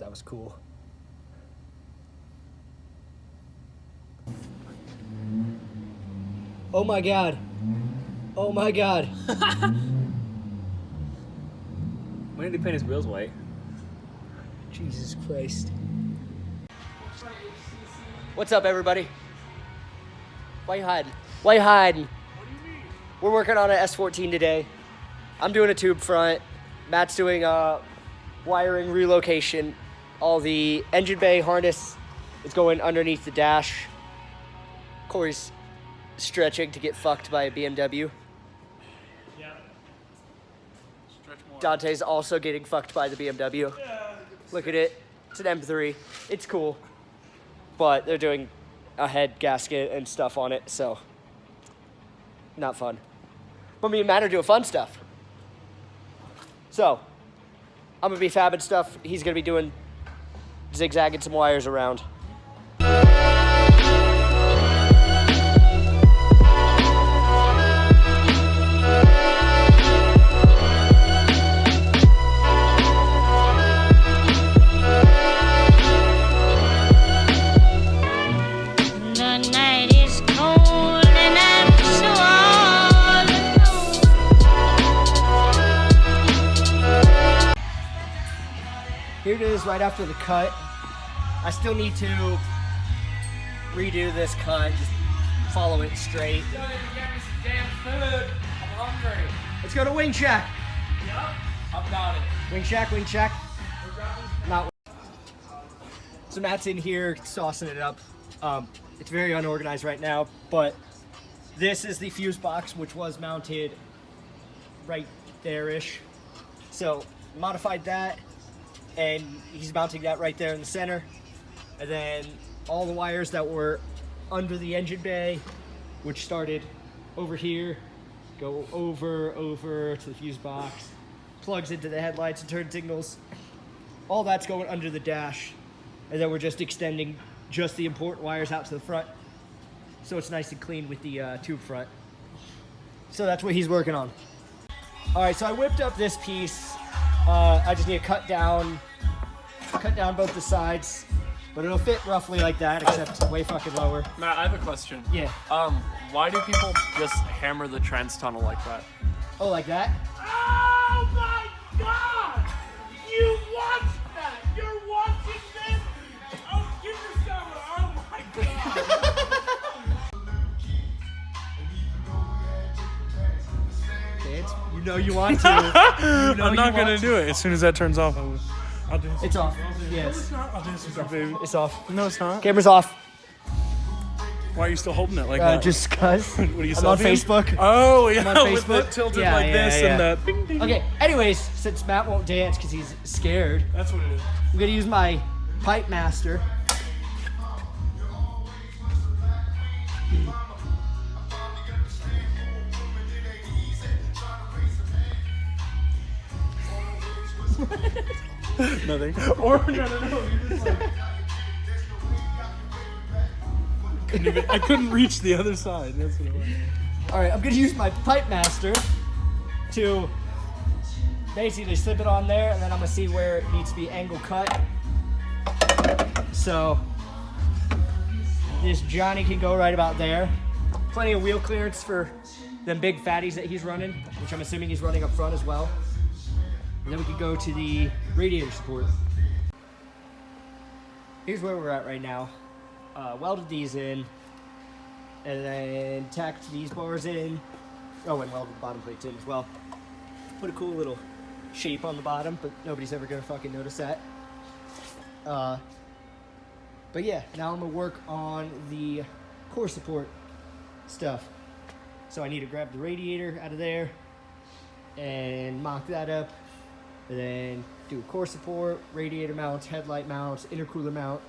that was cool. Oh my god. Oh my god. When did he paint his wheels white? Jesus Christ. What's up, everybody? Why you hiding? Why you hiding? What do you mean? We're working on an S14 today. I'm doing a tube front. Matt's doing wiring relocation. All the engine bay harness is going underneath the dash. Corey's stretching to get fucked by a BMW. Yeah. Stretch more. Dante's also getting fucked by the BMW. Yeah. Look at it. It's an M3. It's cool. But they're doing a head gasket and stuff on it, so not fun. But me and Matt are doing fun stuff. So, I'm gonna be fabbing stuff. He's gonna be doing zigzagging some wires around. Here it is right after the cut. I still need to redo this cut, just follow it straight. Yo, you get me some damn food. I'm hungry. Let's go to Wing Shack. Yup. I've got it. Wing Shack, Wing Shack. We're dropping. Not. So Matt's in here saucing it up. It's very unorganized right now, but this is the fuse box, which was mounted right there-ish. So modified that, and he's mounting that right there in the center. And then all the wires that were under the engine bay, which started over here, go over to the fuse box, plugs into the headlights and turn signals. All that's going under the dash. And then we're just extending just the important wires out to the front, so it's nice and clean with the tube front. So that's what he's working on. All right, so I whipped up this piece. I just need to cut down both the sides, but it'll fit roughly like that, except way fucking lower. Matt, I have a question. Yeah. Why do people just hammer the trans tunnel like that? Oh, like that? Oh my God! You watched that! You're watching this? Oh, give me some. Oh my God! You know you want to. I'm not gonna do it. As soon as that turns off, I'll do it. It's off. Yes. I'll do it, baby. It's off. No, it's not. Camera's off. Why are you still holding it like that? Just cause. What are you I'm on selfieing? Facebook. Oh, yeah, I'm on with the Facebook. tilted Yeah, like yeah, this yeah. and the ding, ding. Okay, anyways, since Matt won't dance because he's scared, That's what it is. I'm gonna use my pipe master. Nothing. Or, no. You're just like... I couldn't reach the other side. That's what it was. All right, I'm gonna use my pipe master to basically slip it on there, and then I'm gonna see where it needs to be angle cut. So this Johnny can go right about there. Plenty of wheel clearance for them big fatties that he's running, which I'm assuming he's running up front as well. And then we can go to the radiator support. Here's where we're at right now. Welded these in, and then tacked these bars in. Oh, and welded the bottom plates in as well. Put a cool little shape on the bottom, but nobody's ever gonna fucking notice that. But yeah, now I'm gonna work on the core support stuff. So I need to grab the radiator out of there and mock that up, and then do core support, radiator mounts, headlight mounts, intercooler mount,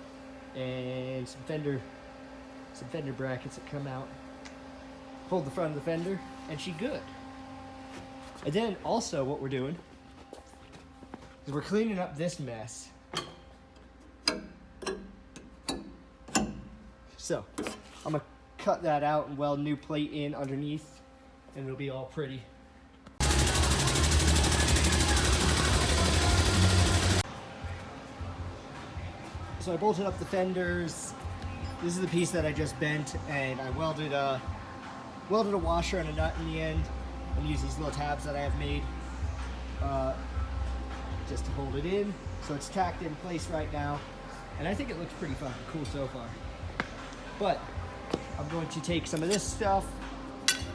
and some fender brackets that come out. Hold the front of the fender, and she good. And then also what we're doing is we're cleaning up this mess. So I'm gonna cut that out and weld a new plate in underneath, and it'll be all pretty. So I bolted up the fenders. This is the piece that I just bent, and I welded a washer and a nut in the end, and use these little tabs that I have made just to hold it in. So it's tacked in place right now, and I think it looks pretty fucking cool so far. But I'm going to take some of this stuff,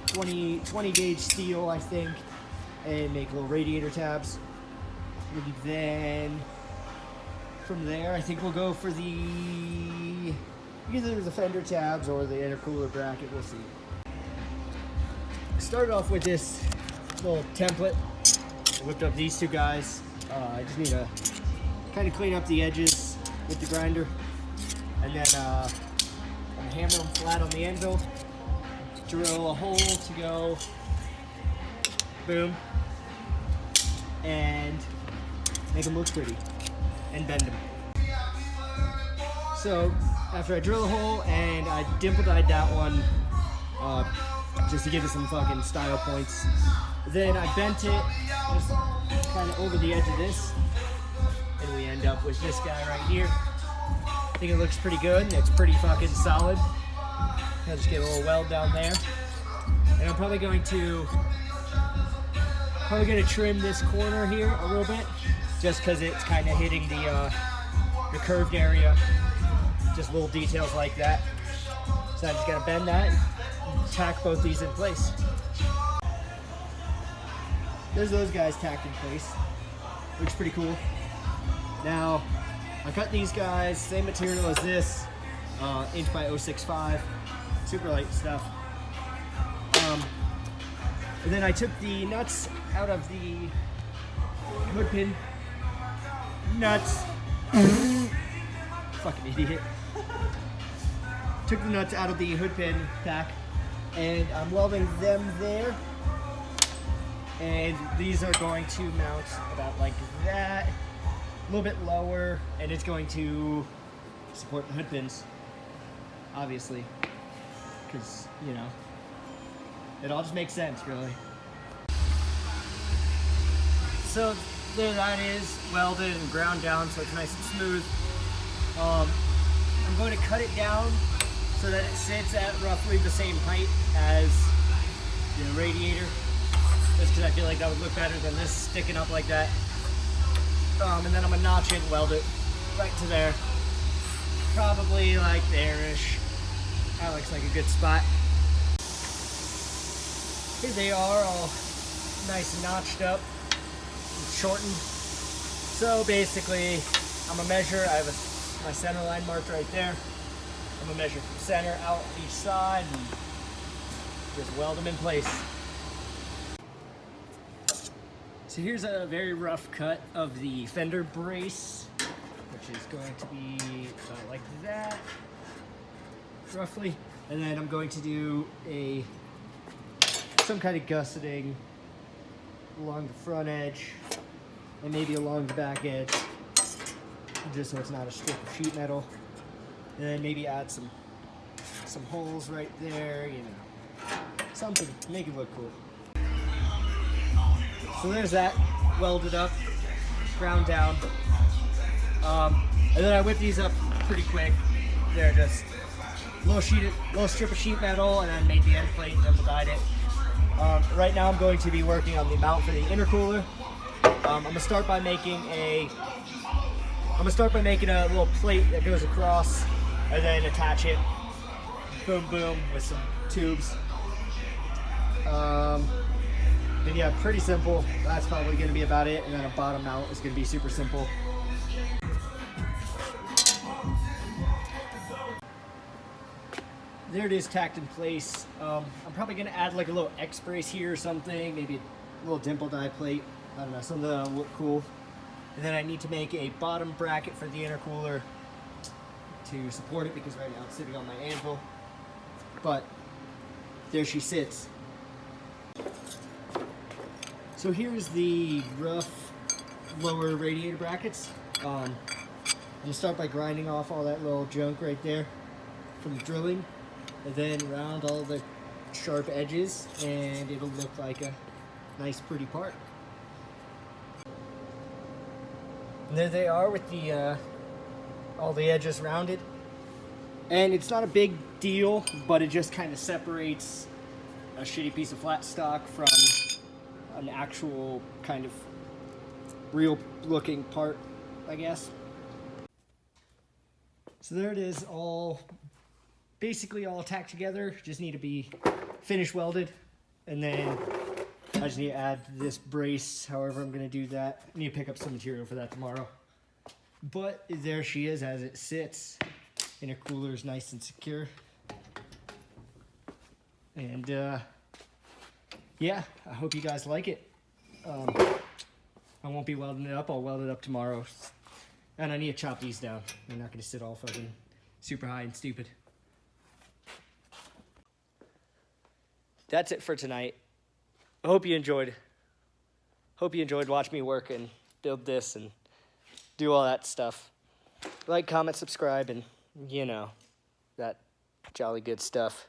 20 gauge steel, I think, and make little radiator tabs. And then from there, I think we'll go for either the fender tabs or the intercooler bracket. We'll see. Started off with this little template. I whipped up these two guys. I just need to kind of clean up the edges with the grinder, and then I'm gonna hammer them flat on the anvil, drill a hole to go boom, and make them look pretty, and bend them. So after I drill a hole and I dimple dyed that one just to give it some fucking style points, then I bent it just kind of over the edge of this, and we end up with this guy right here. I think it looks pretty good. It's pretty fucking solid. I'll just get a little weld down there, and I'm probably going to trim this corner here a little bit, just because it's kind of hitting the curved area. Just little details like that. So I just gotta bend that and tack both these in place. There's those guys tacked in place. Looks pretty cool. Now, I cut these guys, same material as this, inch by 0.65, super light stuff. And then I took the nuts out of the hood pin. Nuts. Fucking idiot. Took the nuts out of the hood pin pack, and I'm welding them there. And these are going to mount about like that, a little bit lower, and it's going to support the hood pins, obviously, because, you know, it all just makes sense, really. So there that is, welded and ground down so it's nice and smooth. I'm going to cut it down so that it sits at roughly the same height as the radiator, just because I feel like that would look better than this sticking up like that. And then I'm going to notch it and weld it right to there. Probably like there-ish. That looks like a good spot. Here they are, all nice and notched up and shortened. So basically, I'm going to measure. I have my center line marked right there. I'm going to measure from center out each side and just weld them in place. So here's a very rough cut of the fender brace, which is going to be about like that, roughly. And then I'm going to do some kind of gusseting along the front edge and maybe along the back edge, just so it's not a strip of sheet metal. And then maybe add some holes right there, you know, something to make it look cool. So there's that, welded up, ground down. And then I whip these up pretty quick. They're just little strip of sheet metal, and then made the end plate, double dyed it. Right now I'm going to be working on the mount for the intercooler. I'm gonna start by making a little plate that goes across, and then attach it, boom boom, with some tubes. And yeah, pretty simple. That's probably gonna be about it. And then a bottom mount is gonna be super simple. There it is, tacked in place. I'm probably gonna add like a little X brace here or something, maybe a little dimple dye plate. I don't know, something that'll look cool. And then I need to make a bottom bracket for the intercooler to support it, because right now it's sitting on my anvil. But there she sits. So here's the rough lower radiator brackets. You start by grinding off all that little junk right there from the drilling, and then round all the sharp edges, and it'll look like a nice pretty part. And there they are with the all the edges rounded. And it's not a big deal, but it just kind of separates a shitty piece of flat stock from an actual kind of real looking part, I guess. So there it is, all basically all tacked together. Just need to be finish welded, and then I just need to add this brace, however I'm gonna do that. I need to pick up some material for that tomorrow. But there she is as it sits. Intercooler is nice and secure. And yeah, I hope you guys like it. I won't be welding it up, I'll weld it up tomorrow. And I need to chop these down. They're not gonna sit all fucking super high and stupid. That's it for tonight. I hope you enjoyed. Hope you enjoyed watching me work and build this and do all that stuff. Like, comment, subscribe, and you know, that jolly good stuff.